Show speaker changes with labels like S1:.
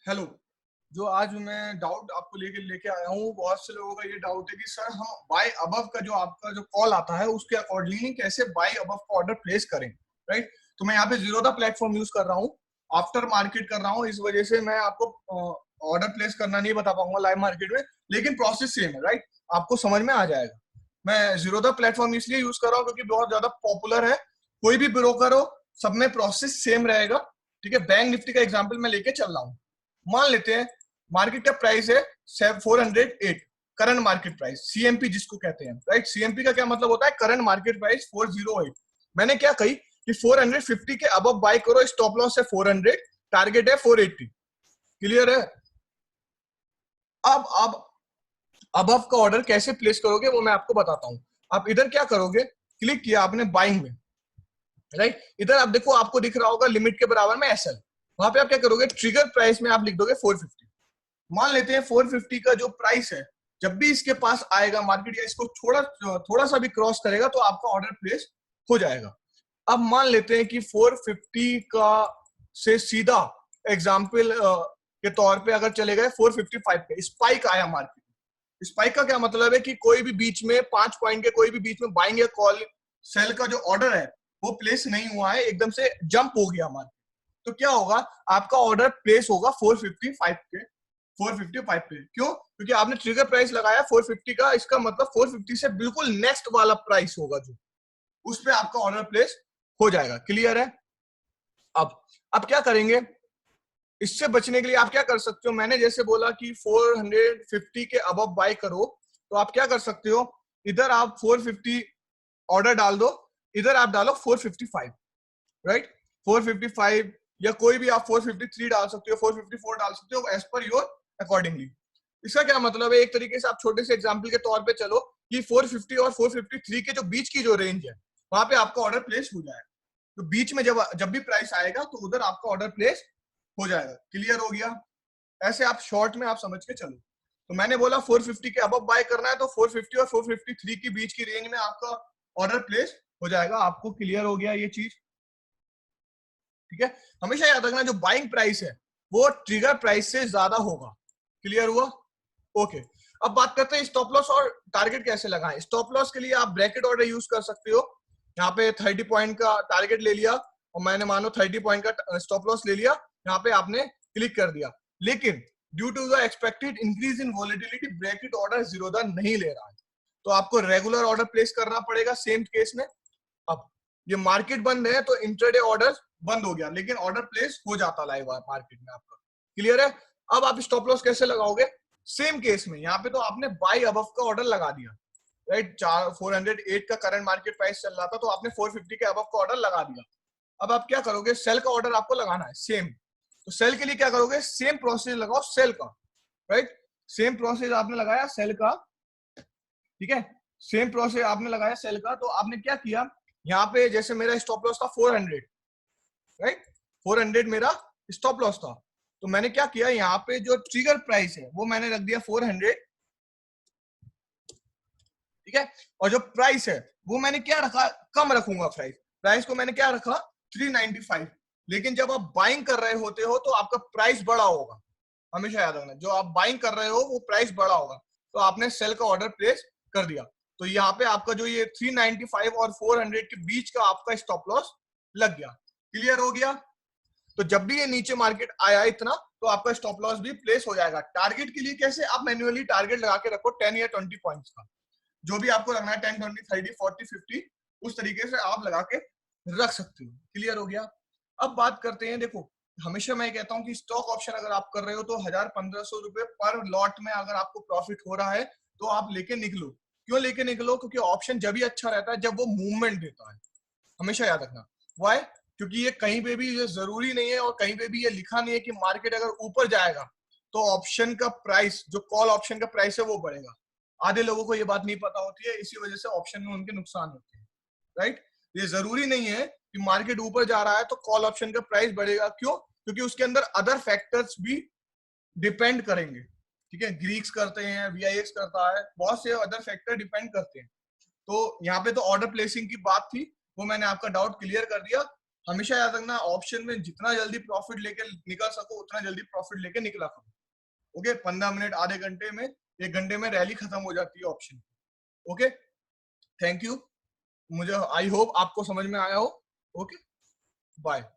S1: Hello. जो आज मैं डाउट आपको लेके आया हूँ, बहुत से लोगों का ये डाउट है कि सर हम बाय अबव का जो आपका जो कॉल आता है उसके अकॉर्डिंगली कैसे बाय अबव का ऑर्डर प्लेस करें। राइट। तो मैं यहाँ पे जीरोधा प्लेटफॉर्म यूज कर रहा हूँ, आफ्टर मार्केट कर रहा हूँ, इस वजह से मैं आपको ऑर्डर प्लेस करना नहीं बता पाऊंगा लाइव मार्केट में, लेकिन प्रोसेस सेम है। राइट। आपको समझ में आ जाएगा। मैं जीरोधा प्लेटफॉर्म इसलिए यूज कर रहा हूँ क्योंकि बहुत ज्यादा पॉपुलर है। कोई भी ब्रोकर हो, सब में प्रोसेस सेम रहेगा। ठीक है। बैंक निफ्टी का एग्जाम्पल मैं लेके चल रहा हूँ। मान लेते हैं मार्केट का प्राइस है 408, करंट मार्केट प्राइस, सीएमपी जिसको कहते हैं। राइट। सीएमपी का क्या मतलब होता है? Current market price 408। मैंने क्या कही कि 450 के अबव बाय करो, स्टॉप लॉस है 400, टारगेट है 480। क्लियर है? अब अबव का ऑर्डर कैसे प्लेस करोगे वो मैं आपको बताता हूं। आप इधर क्या करोगे, क्लिक किया आपने बाइंग में। राइट। इधर आप देखो, आपको दिख रहा होगा लिमिट के बराबर में एसएल। वहां पे आप क्या करोगे, ट्रिगर प्राइस में आप लिख दोगे 450। मान लेते हैं 450 का जो प्राइस है, जब भी इसके पास आएगा मार्केट या इसको थोड़ा थोड़ा सा भी क्रॉस करेगा तो आपका ऑर्डर प्लेस हो जाएगा। अब मान लेते हैं कि 450 का से सीधा एग्जाम्पल के तौर पे अगर चले गए 455 पे, स्पाइक आया मार्केट में। स्पाइक का क्या मतलब है कि कोई भी बीच में 5 पॉइंट के कोई भी बीच में बाइंग या कॉल सेल का जो ऑर्डर है वो प्लेस नहीं हुआ है, एकदम से जंप हो गया मार्केट। तो क्या होगा, आपका ऑर्डर प्लेस होगा 455 के, 455 पे। क्यों? क्योंकि आपने ट्रिगर प्राइस लगाया 450 का, इसका मतलब 450 से बिल्कुल नेक्स्ट वाला प्राइस होगा जो उस पे आपका ऑर्डर प्लेस हो जाएगा। क्लियर है? अब क्या करेंगे इससे बचने के लिए? आप क्या कर सकते हो, मैंने जैसे बोला कि 450 के अबव बाय करो, तो आप क्या कर सकते हो, इधर आप 450 ऑर्डर डाल दो, इधर आप डालो 455। राइट। 455 या कोई भी आप 453 डाल सकते हो, 454 डाल सकते हो, एज पर योर अकॉर्डिंगली। इसका क्या मतलब है, एक तरीके से आप छोटे से एग्जांपल के तौर पे चलो कि 450 और 453 के जो बीच की जो रेंज है वहां पे आपका ऑर्डर प्लेस हो जाएगा। तो बीच में जब जब भी प्राइस आएगा तो उधर आपका ऑर्डर प्लेस हो जाएगा। क्लियर हो गया? ऐसे आप शॉर्ट में आप समझ के चलो। तो मैंने बोला 450 के अबव बाय करना है तो 450 और 453 के बीच की रेंज में आपका ऑर्डर प्लेस हो जाएगा। आपको क्लियर हो गया ये चीज? ठीक है। हमेशा याद रखना जो बाइंग प्राइस है वो ट्रिगर प्राइस से ज्यादा होगा। क्लियर हुआ? ओके। अब बात करते हैं स्टॉप लॉस और टारगेट कैसे लगाएं। स्टॉप लॉस के लिए आप ब्रैकेट ऑर्डर यूज कर सकते हो। यहाँ पे 30 पॉइंट का टारगेट ले लिया और मैंने मानो 30 पॉइंट का स्टॉप लॉस ले लिया, यहाँ पे आपने क्लिक कर दिया। लेकिन due to the expected increase in volatility bracket order Zerodha नहीं ले रहा है, तो आपको रेगुलर ऑर्डर प्लेस करना पड़ेगा सेम केस में। अब ये मार्केट बंद है तो इंट्राडे ऑर्डर बंद हो गया, लेकिन ऑर्डर प्लेस हो जाता लाइव मार्केट में आपका। क्लियर है? अब आप स्टॉप लॉस कैसे लगाओगे? सेम केस में यहाँ पे तो आपने बाय अबव का ऑर्डर लगा दिया। राइट। 408 का करंट मार्केट प्राइस चल रहा था तो आपने 450 के अबव का ऑर्डर लगा दिया। अब आप क्या करोगे, सेल का ऑर्डर आपको लगाना है सेम। तो सेल के लिए क्या करोगे, सेम प्रोसेस लगाओ सेल का। राइट। सेम प्रोसेस आपने लगाया सेल का। ठीक है। सेम प्रोसेस आपने लगाया सेल का, तो आपने क्या किया, यहाँ पे जैसे मेरा स्टॉप लॉस था 400। राइट। 400 मेरा स्टॉप लॉस था, तो मैंने क्या किया, यहाँ पे जो ट्रिगर प्राइस है वो मैंने रख दिया 400। ठीक है। और जो प्राइस है वो मैंने क्या रखा, कम रखूंगा प्राइस। प्राइस को मैंने क्या रखा, 395। लेकिन जब आप बाइंग कर रहे होते हो तो आपका प्राइस बड़ा होगा। हमेशा याद रखना, जो आप बाइंग कर रहे हो वो प्राइस बड़ा होगा। तो आपने सेल का ऑर्डर प्लेस कर दिया, तो यहाँ पे आपका जो ये 395 और 400 के बीच का आपका स्टॉप लॉस लग गया। क्लियर हो गया? तो जब भी ये नीचे मार्केट आया इतना, तो आपका स्टॉप लॉस भी प्लेस हो जाएगा। टारगेट के लिए कैसे, आप मैन्युअली टारगेट लगा के रखो 10 या 20 पॉइंट्स का, जो भी आपको रखना है, 10, 20, 30, 40, 50, उस तरीके से आप लगा के रख सकते हो। क्लियर हो गया? अब बात करते हैं, देखो हमेशा मैं कहता हूं कि स्टॉक ऑप्शन अगर आप कर रहे हो तो 1000-1500 रुपए पर लॉट में अगर आपको प्रॉफिट हो रहा है तो आप लेके निकलो। क्यों लेके निकलो? क्योंकि ऑप्शन जब भी अच्छा रहता है जब वो मूवमेंट देता है। हमेशा याद रखना। वाई? क्योंकि ये कहीं पे भी ये जरूरी नहीं है और कहीं पे भी ये लिखा नहीं है कि मार्केट अगर ऊपर जाएगा तो ऑप्शन का प्राइस, जो कॉल ऑप्शन का प्राइस है वो बढ़ेगा। आधे लोगों को ये बात नहीं पता होती है, इसी वजह से ऑप्शन में उनके नुकसान होते हैं। राइट। ये जरूरी नहीं है कि मार्केट ऊपर जा रहा है तो कॉल ऑप्शन का प्राइस बढ़ेगा। क्यों? क्योंकि उसके अंदर अदर फैक्टर्स भी डिपेंड करेंगे। ठीक है। ग्रीक्स करते हैं, वीआईएक्स करता है, बहुत से अदर फैक्टर डिपेंड करते हैं। तो यहाँ पे तो ऑर्डर प्लेसिंग की बात थी, वो मैंने आपका डाउट क्लियर कर दिया हमेशा याद रखना, ऑप्शन में जितना जल्दी प्रॉफिट लेके निकल सको उतना जल्दी प्रॉफिट लेके निकला करो। ओके, 15 मिनट, आधे घंटे में, 1 घंटे में रैली खत्म हो जाती है ऑप्शन। Okay, thank you. मुझे आई होप आपको समझ में आया हो। Okay, bye.